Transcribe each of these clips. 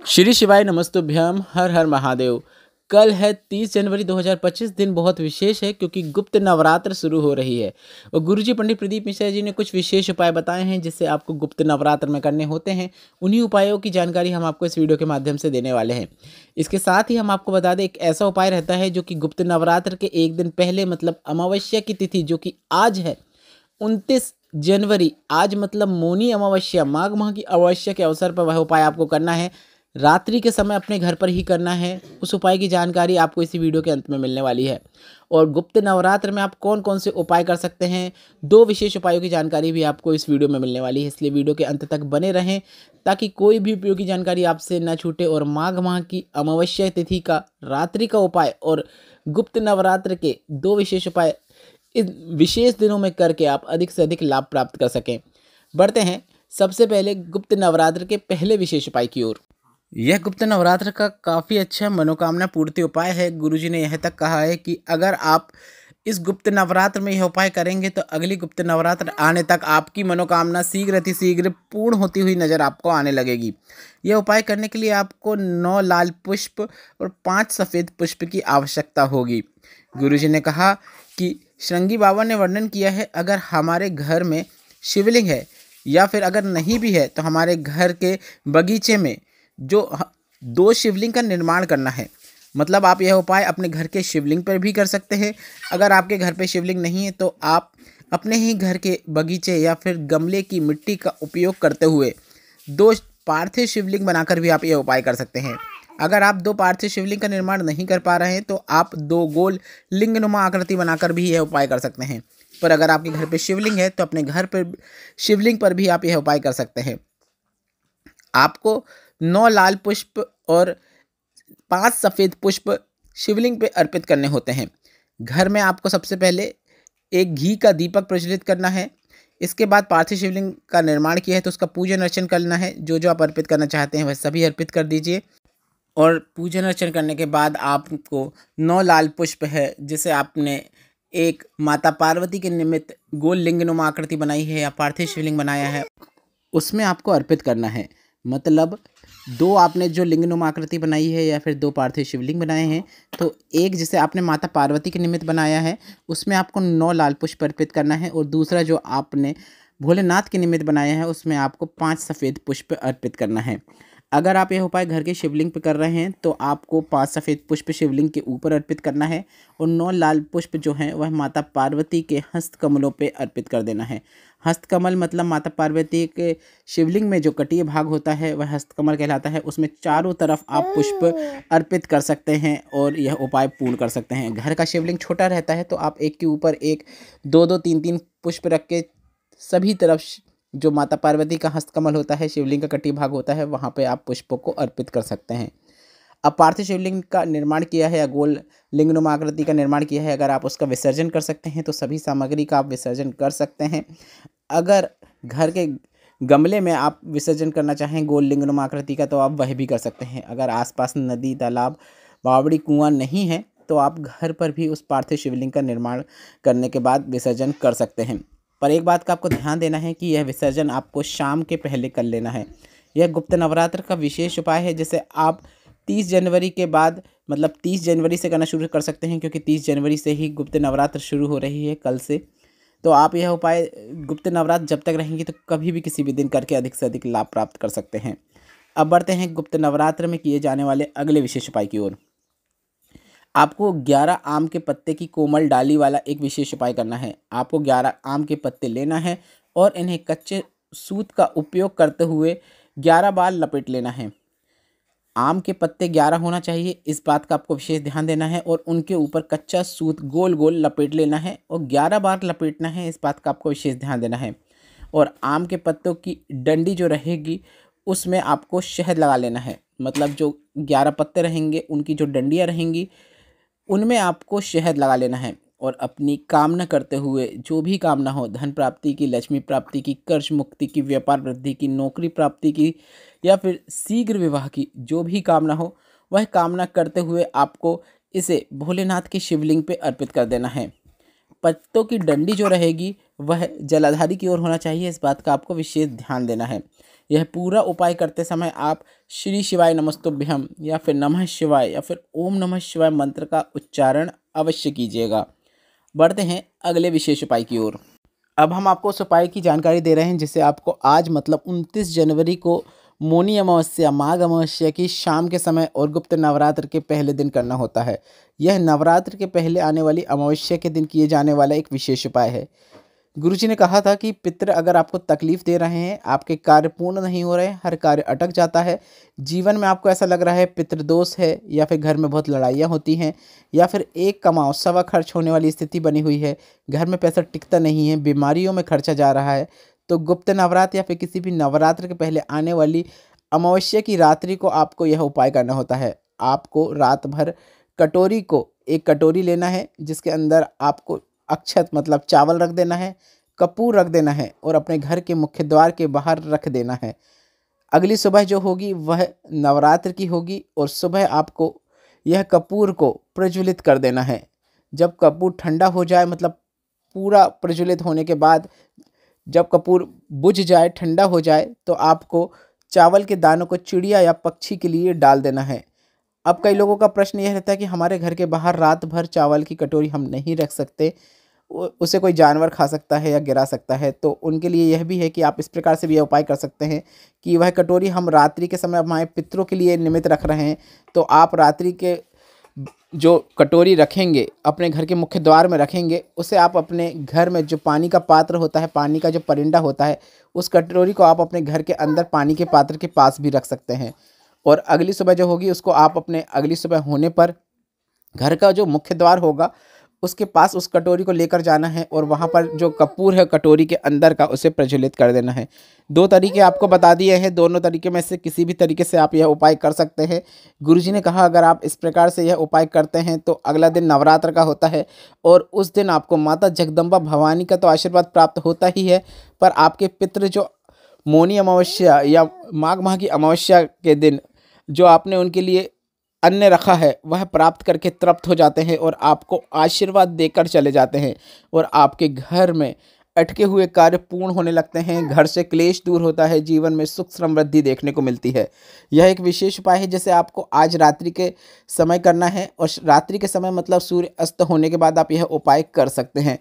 श्री शिवाय नमस्तुभ्यम हर हर महादेव। कल है 30 जनवरी 2025। दिन बहुत विशेष है क्योंकि गुप्त नवरात्र शुरू हो रही है और गुरुजी पंडित प्रदीप मिश्रा जी ने कुछ विशेष उपाय बताए हैं जिससे आपको गुप्त नवरात्र में करने होते हैं। उन्हीं उपायों की जानकारी हम आपको इस वीडियो के माध्यम से देने वाले हैं। इसके साथ ही हम आपको बता दें, एक ऐसा उपाय रहता है जो कि गुप्त नवरात्र के एक दिन पहले मतलब अमावस्या की तिथि जो कि आज है 29 जनवरी, आज मतलब मौनी अमावस्या, माघ माह की अमावस्या के अवसर पर वह उपाय आपको करना है। रात्रि के समय अपने घर पर ही करना है। उस उपाय की जानकारी आपको इसी वीडियो के अंत में मिलने वाली है। और गुप्त नवरात्र में आप कौन कौन से उपाय कर सकते हैं, दो विशेष उपायों की जानकारी भी आपको इस वीडियो में मिलने वाली है, इसलिए वीडियो के अंत तक बने रहें ताकि कोई भी उपयोगी जानकारी आपसे न छूटे। और माघ माह की अमावस्या तिथि का रात्रि का उपाय और गुप्त नवरात्र के दो विशेष उपाय इन विशेष दिनों में करके आप अधिक से अधिक लाभ प्राप्त कर सकें। बढ़ते हैं सबसे पहले गुप्त नवरात्र के पहले विशेष उपाय की ओर। यह गुप्त नवरात्र का काफ़ी अच्छा मनोकामना पूर्ति उपाय है। गुरुजी ने यह तक कहा है कि अगर आप इस गुप्त नवरात्र में यह उपाय करेंगे तो अगली गुप्त नवरात्र आने तक आपकी मनोकामना शीघ्र अतिशीघ्र पूर्ण होती हुई नजर आपको आने लगेगी। यह उपाय करने के लिए आपको 9 लाल पुष्प और 5 सफ़ेद पुष्प की आवश्यकता होगी। गुरुजी ने कहा कि श्रृंगी बाबा ने वर्णन किया है, अगर हमारे घर में शिवलिंग है या फिर अगर नहीं भी है तो हमारे घर के बगीचे में जो 2 शिवलिंग का निर्माण करना है। मतलब आप यह उपाय अपने घर के शिवलिंग पर भी कर सकते हैं। अगर आपके घर पे शिवलिंग नहीं है तो आप अपने ही घर के बगीचे या फिर गमले की मिट्टी का उपयोग करते हुए 2 पार्थिव शिवलिंग बनाकर भी आप यह उपाय कर सकते हैं। अगर आप 2 पार्थिव शिवलिंग का निर्माण नहीं कर पा रहे हैं तो आप 2 गोल लिंगनुमा आकृति बनाकर भी यह उपाय कर सकते हैं। पर अगर आपके घर पे शिवलिंग है तो अपने घर पर शिवलिंग पर भी आप यह उपाय कर सकते हैं। आपको 9 लाल पुष्प और 5 सफ़ेद पुष्प शिवलिंग पे अर्पित करने होते हैं। घर में आपको सबसे पहले एक घी का दीपक प्रज्वलित करना है। इसके बाद पार्थिव शिवलिंग का निर्माण किया है तो उसका पूजन अर्चन करना है। जो जो आप अर्पित करना चाहते हैं वह सभी अर्पित कर दीजिए। और पूजन अर्चन करने के बाद आपको 9 लाल पुष्प है जिसे आपने एक माता पार्वती के निमित्त गोल लिंगनुमा आकृति बनाई है या पार्थिव शिवलिंग बनाया है, उसमें आपको अर्पित करना है। मतलब 2 आपने जो लिंगनुमा आकृति बनाई है या फिर 2 पार्थिव शिवलिंग बनाए हैं तो एक जिसे आपने माता पार्वती के निमित्त बनाया है उसमें आपको 9 लाल पुष्प अर्पित करना है। और दूसरा जो आपने भोलेनाथ के निमित्त बनाया है उसमें आपको 5 सफ़ेद पुष्प अर्पित करना है। अगर आप यह उपाय घर के शिवलिंग पर कर रहे हैं तो आपको 5 सफ़ेद पुष्प शिवलिंग के ऊपर अर्पित करना है और 9 लाल पुष्प जो हैं वह माता पार्वती के हस्तकमलों पे अर्पित कर देना है। हस्तकमल मतलब माता पार्वती के शिवलिंग में जो कटीय भाग होता है वह हस्तकमल कहलाता है। उसमें चारों तरफ आप पुष्प अर्पित कर सकते हैं और यह उपाय पूर्ण कर सकते हैं। घर का शिवलिंग छोटा रहता है तो आप एक के ऊपर एक 2-2 3-3 पुष्प रख के सभी तरफ जो माता पार्वती का हस्तकमल होता है, शिवलिंग का कटी भाग होता है, वहाँ पे आप पुष्पों को अर्पित कर सकते हैं। अब पार्थिव शिवलिंग का निर्माण किया है या गोल लिंगनुमा आकृति का निर्माण किया है, अगर आप उसका विसर्जन कर सकते हैं तो सभी सामग्री का आप विसर्जन कर सकते हैं। अगर घर के गमले में आप विसर्जन करना चाहें गोल लिंगनुमा आकृति का तो आप वह भी कर सकते हैं। अगर आसपास नदी, तालाब, बावड़ी, कुआं नहीं है तो आप घर पर भी उस पार्थिव शिवलिंग का निर्माण करने के बाद विसर्जन कर सकते हैं। पर एक बात का आपको ध्यान देना है कि यह विसर्जन आपको शाम के पहले कर लेना है। यह गुप्त नवरात्र का विशेष उपाय है जिसे आप 30 जनवरी के बाद मतलब 30 जनवरी से करना शुरू कर सकते हैं क्योंकि 30 जनवरी से ही गुप्त नवरात्र शुरू हो रही है, कल से। तो आप यह उपाय गुप्त नवरात्र जब तक रहेंगी तो कभी भी किसी भी दिन करके अधिक से अधिक लाभ प्राप्त कर सकते हैं। अब बढ़ते हैं गुप्त नवरात्र में किए जाने वाले अगले विशेष उपाय की ओर। आपको 11 आम के पत्ते की कोमल डाली वाला एक विशेष उपाय करना है। आपको 11 आम के पत्ते लेना है और इन्हें कच्चे सूत का उपयोग करते हुए 11 बार लपेट लेना है। आम के पत्ते 11 होना चाहिए, इस बात का आपको विशेष ध्यान देना है। और उनके ऊपर कच्चा सूत गोल गोल लपेट लेना है और 11 बार लपेटना है, इस बात का आपको विशेष ध्यान देना है। और आम के पत्तों की डंडी जो रहेगी उसमें आपको शहद लगा लेना है। मतलब जो 11 पत्ते रहेंगे उनकी जो डंडियाँ रहेंगी उनमें आपको शहद लगा लेना है और अपनी कामना करते हुए, जो भी कामना हो, धन प्राप्ति की, लक्ष्मी प्राप्ति की, कर्ज मुक्ति की, व्यापार वृद्धि की, नौकरी प्राप्ति की या फिर शीघ्र विवाह की, जो भी कामना हो वह कामना करते हुए आपको इसे भोलेनाथ के शिवलिंग पे अर्पित कर देना है। पत्तों की डंडी जो रहेगी वह जलाधारी की ओर होना चाहिए, इस बात का आपको विशेष ध्यान देना है। यह पूरा उपाय करते समय आप श्री शिवाय नमस्तुभ्यम या फिर नमः शिवाय या फिर ओम नमः शिवाय मंत्र का उच्चारण अवश्य कीजिएगा। बढ़ते हैं अगले विशेष उपाय की ओर। अब हम आपको उस उपाय की जानकारी दे रहे हैं जिसे आपको आज मतलब 29 जनवरी को मौनी अमावस्या माघ अमावस्या की शाम के समय और गुप्त नवरात्र के पहले दिन करना होता है। यह नवरात्र के पहले आने वाली अमावस्या के दिन किए जाने वाला एक विशेष उपाय है। गुरुजी ने कहा था कि पितृ अगर आपको तकलीफ दे रहे हैं, आपके कार्य पूर्ण नहीं हो रहे, हर कार्य अटक जाता है, जीवन में आपको ऐसा लग रहा है पितृदोष है, या फिर घर में बहुत लड़ाइयाँ होती हैं, या फिर एक कमाओ सवा खर्च होने वाली स्थिति बनी हुई है, घर में पैसा टिकता नहीं है, बीमारियों में खर्चा जा रहा है, तो गुप्त नवरात्र या फिर किसी भी नवरात्र के पहले आने वाली अमावस्या की रात्रि को आपको यह उपाय करना होता है। आपको रात भर कटोरी को एक कटोरी लेना है जिसके अंदर आपको अक्षत मतलब चावल रख देना है, कपूर रख देना है और अपने घर के मुख्य द्वार के बाहर रख देना है। अगली सुबह जो होगी वह नवरात्र की होगी और सुबह आपको यह कपूर को प्रज्वलित कर देना है। जब कपूर ठंडा हो जाए मतलब पूरा प्रज्वलित होने के बाद जब कपूर बुझ जाए, ठंडा हो जाए, तो आपको चावल के दानों को चिड़िया या पक्षी के लिए डाल देना है। अब कई लोगों का प्रश्न यह रहता है कि हमारे घर के बाहर रात भर चावल की कटोरी हम नहीं रख सकते, उसे कोई जानवर खा सकता है या गिरा सकता है। तो उनके लिए यह भी है कि आप इस प्रकार से भी यह उपाय कर सकते हैं कि वह कटोरी हम रात्रि के समय हमारे पितरों के लिए निमित्त रख रहे हैं, तो आप रात्रि के जो कटोरी रखेंगे अपने घर के मुख्य द्वार में रखेंगे, उसे आप अपने घर में जो पानी का पात्र होता है, पानी का जो परिंदा होता है, उस कटोरी को आप अपने घर के अंदर पानी के पात्र के पास भी रख सकते हैं। और अगली सुबह जो होगी उसको आप अपने अगली सुबह होने पर घर का जो मुख्य द्वार होगा उसके पास उस कटोरी को लेकर जाना है और वहाँ पर जो कपूर है कटोरी के अंदर का उसे प्रज्वलित कर देना है। 2 तरीके आपको बता दिए हैं, दोनों तरीके में से किसी भी तरीके से आप यह उपाय कर सकते हैं। गुरुजी ने कहा अगर आप इस प्रकार से यह उपाय करते हैं तो अगला दिन नवरात्र का होता है और उस दिन आपको माता जगदम्बा भवानी का तो आशीर्वाद प्राप्त होता ही है, पर आपके पितृ जो मौनी अमावस्या या माघ माह की अमावस्या के दिन जो आपने उनके लिए अन्न रखा है वह प्राप्त करके तृप्त हो जाते हैं और आपको आशीर्वाद देकर चले जाते हैं और आपके घर में अटके हुए कार्य पूर्ण होने लगते हैं, घर से क्लेश दूर होता है, जीवन में सुख समृद्धि देखने को मिलती है। यह एक विशेष उपाय है जिसे आपको आज रात्रि के समय करना है और रात्रि के समय मतलब सूर्य अस्त होने के बाद आप यह उपाय कर सकते हैं।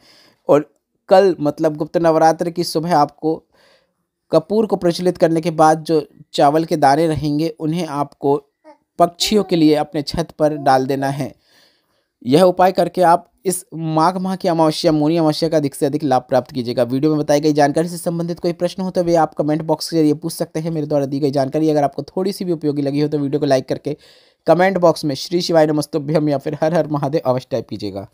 और कल मतलब गुप्त नवरात्र की सुबह आपको कपूर को प्रज्वलित करने के बाद जो चावल के दाने रहेंगे उन्हें आपको पक्षियों के लिए अपने छत पर डाल देना है। यह उपाय करके आप इस माघ माह की अमावस्या मौनी अमावस्या का अधिक से अधिक लाभ प्राप्त कीजिएगा। वीडियो में बताई गई जानकारी से संबंधित कोई प्रश्न हो तो वे आप कमेंट बॉक्स के जरिए पूछ सकते हैं। मेरे द्वारा दी गई जानकारी अगर आपको थोड़ी सी भी उपयोगी लगी हो तो वीडियो को लाइक करके कमेंट बॉक्स में श्री शिवाय नमस्तुभ्यम या फिर हर हर महादेव अवश्य टाइप कीजिएगा।